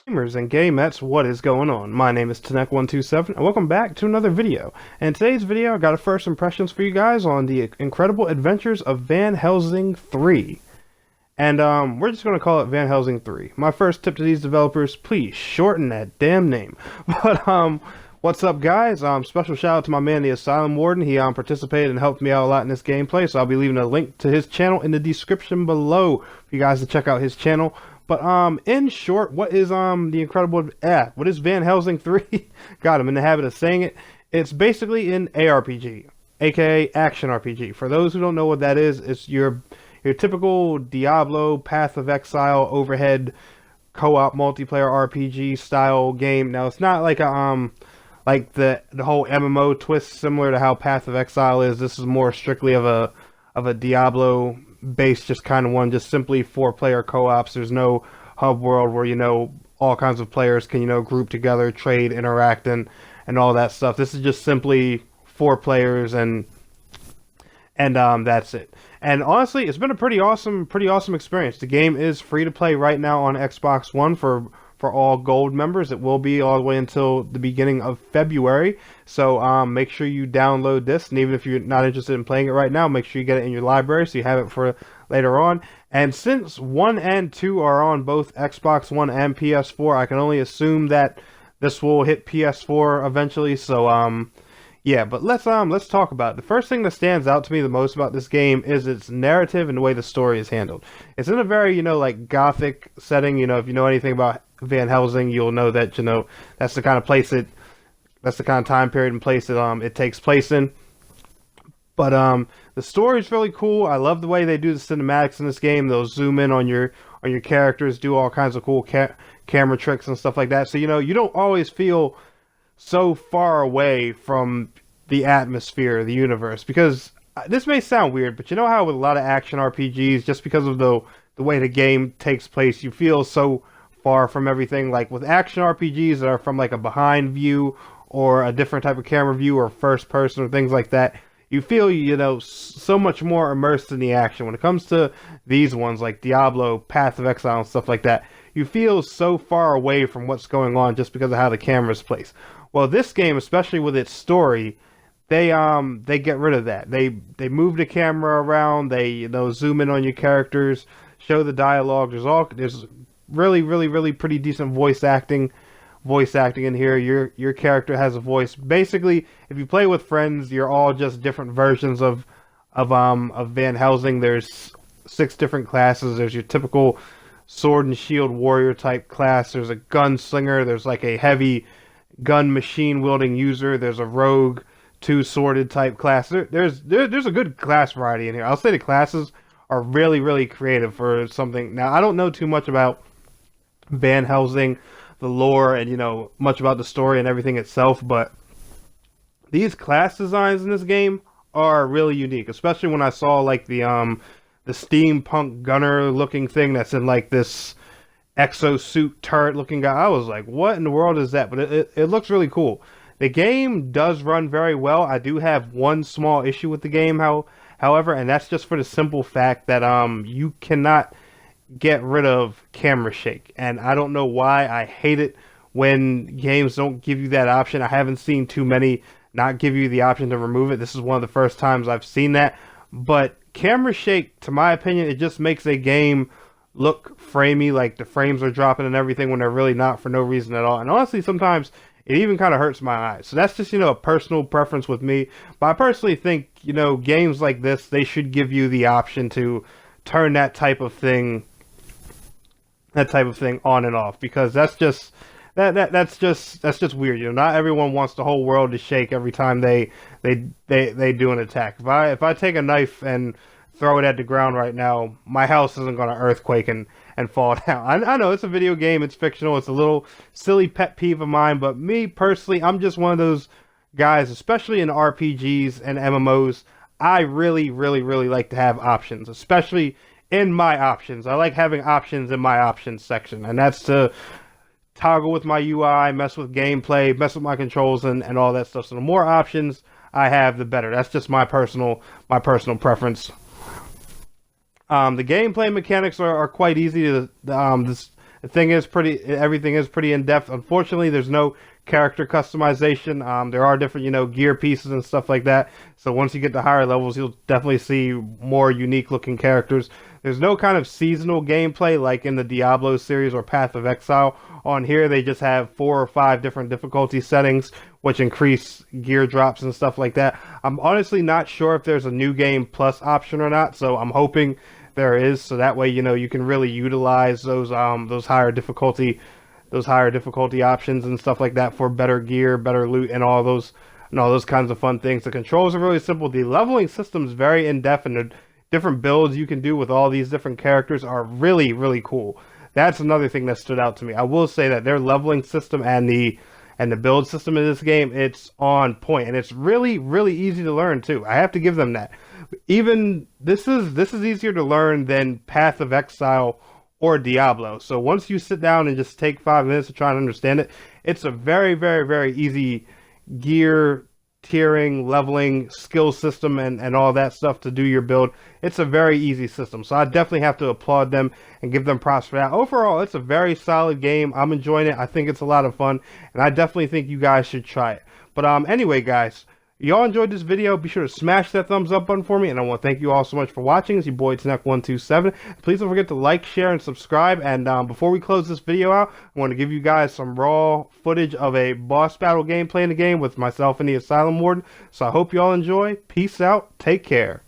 Gamers and gamettes, what is going on? My name is Tanek127 and welcome back to another video. In today's video, I got a first impressions for you guys on the incredible adventures of Van Helsing 3. And we're just going to call it Van Helsing 3. My first tip to these developers, please shorten that damn name. But what's up guys? Special shout out to my man the Asylum Warden. He participated and helped me out a lot in this gameplay, so I'll be leaving a link to his channel in the description below for you guys to check out his channel. But in short, what is what is Van Helsing 3? God, I'm in the habit of saying it. It's basically an ARPG, aka action RPG. For those who don't know what that is, it's your typical Diablo, Path of Exile, overhead co-op multiplayer RPG style game. Now it's not like a like the whole MMO twist similar to how Path of Exile is. This is more strictly of a Diablo based just kind of one, just simply 4-player co-ops. There's no hub world where, you know, all kinds of players can, you know, group together, trade, interact, and all that stuff. This is just simply 4 players and that's it. And honestly, it's been a pretty awesome experience. The game is free to play right now on Xbox One for all gold members. It will be all the way until the beginning of February. So make sure you download this, and even if you're not interested in playing it right now, make sure you get it in your library so you have it for later on. And since 1 and 2 are on both Xbox One and PS4, I can only assume that this will hit PS4 eventually. So yeah, but let's talk about it. The first thing that stands out to me the most about this game is its narrative and the way the story is handled. It's in a very, you know, like gothic setting. You know, if you know anything about Van Helsing, you'll know that, you know, that's the kind of time period and place that it takes place in. But the story is really cool. I love the way they do the cinematics in this game. They'll zoom in on your characters, do all kinds of cool camera tricks and stuff like that. So, you know, you don't always feel so far away from the atmosphere, the universe, because this may sound weird, but you know how with a lot of action RPGs, just because of the way the game takes place, you feel so far from everything. Like with action RPGs that are from like a behind view or a different type of camera view or first person or things like that, you feel, you know, so much more immersed in the action. When it comes to these ones like Diablo, Path of Exile and stuff like that, you feel so far away from what's going on just because of how the camera's placed. Well, this game, especially with its story, they get rid of that. They move the camera around, they, you know, zoom in on your characters, show the dialogue. There's really pretty decent voice acting in here. Your character has a voice. Basically, if you play with friends, you're all just different versions of Van Helsing. There's 6 different classes. There's your typical sword and shield warrior type class. There's a gunslinger. There's like a heavy gun machine wielding user. There's a rogue 2-sworded type class. There's a good class variety in here. I'll say the classes are really creative for something. Now, I don't know too much about Van Helsing, the lore, and, you know, much about the story and everything itself, but these class designs in this game are really unique, especially when I saw like the steampunk gunner looking thing that's in like this exosuit turret looking guy. I was like, what in the world is that? But it looks really cool. The game does run very well. I do have one small issue with the game, however, and that's just for the simple fact that you cannot get rid of camera shake, and I don't know why. I hate it when games don't give you that option. I haven't seen too many not give you the option to remove it. This is one of the first times I've seen that. But camera shake, to my opinion, it just makes a game look framey, like the frames are dropping and everything when they're really not, for no reason at all. And honestly, sometimes it even kind of hurts my eyes. So that's just, you know, a personal preference with me. But I personally think, you know, games like this, they should give you the option to turn that type of thing on and off, because that's just weird. You know, not everyone wants the whole world to shake every time they do an attack. If I take a knife and throw it at the ground right now, my house isn't going to earthquake and fall down. I know it's a video game, it's fictional, it's a little silly pet peeve of mine, but me personally, I'm just one of those guys, especially in RPGs and MMOs, I really like to have options, especially in my options. I like having options in my options section, and that's to toggle with my UI, mess with gameplay, mess with my controls, and all that stuff. So the more options I have, the better. That's just my personal preference. The gameplay mechanics are quite easy. The the thing is everything is pretty in depth. Unfortunately, there's no character customization. There are different, gear pieces and stuff like that. So once you get to higher levels, you'll definitely see more unique looking characters. There's no kind of seasonal gameplay like in the Diablo series or Path of Exile. On here, they just have 4 or 5 different difficulty settings, which increase gear drops and stuff like that. I'm honestly not sure if there's a new game plus option or not, so I'm hoping there is, so that way you can really utilize those higher difficulty options and stuff like that for better gear, better loot, and all those kinds of fun things. The controls are really simple. The leveling system is very in-depth, and the different builds you can do with all these different characters are really, really cool. That's another thing that stood out to me. I will say that their leveling system and the build system in this game, it's on point, and it's really, really easy to learn too. I have to give them that. Even this is easier to learn than Path of Exile or Diablo. So once you sit down and just take 5 minutes to try and understand it, it's a very, very, very easy gear tiering, leveling, skill system, and all that stuff to do your build. It's a very easy system, so I definitely have to applaud them and give them props for that. Overall, it's a very solid game. I'm enjoying it. I think it's a lot of fun, and I definitely think you guys should try it. But anyway, guys, y'all enjoyed this video, be sure to smash that thumbs up button for me, and I want to thank you all so much for watching. It's your boy Tnek127. Please don't forget to like, share, and subscribe. And before we close this video out, I want to give you guys some raw footage of a boss battle gameplay in the game with myself and the Asylum Warden. So I hope you all enjoy. Peace out. Take care.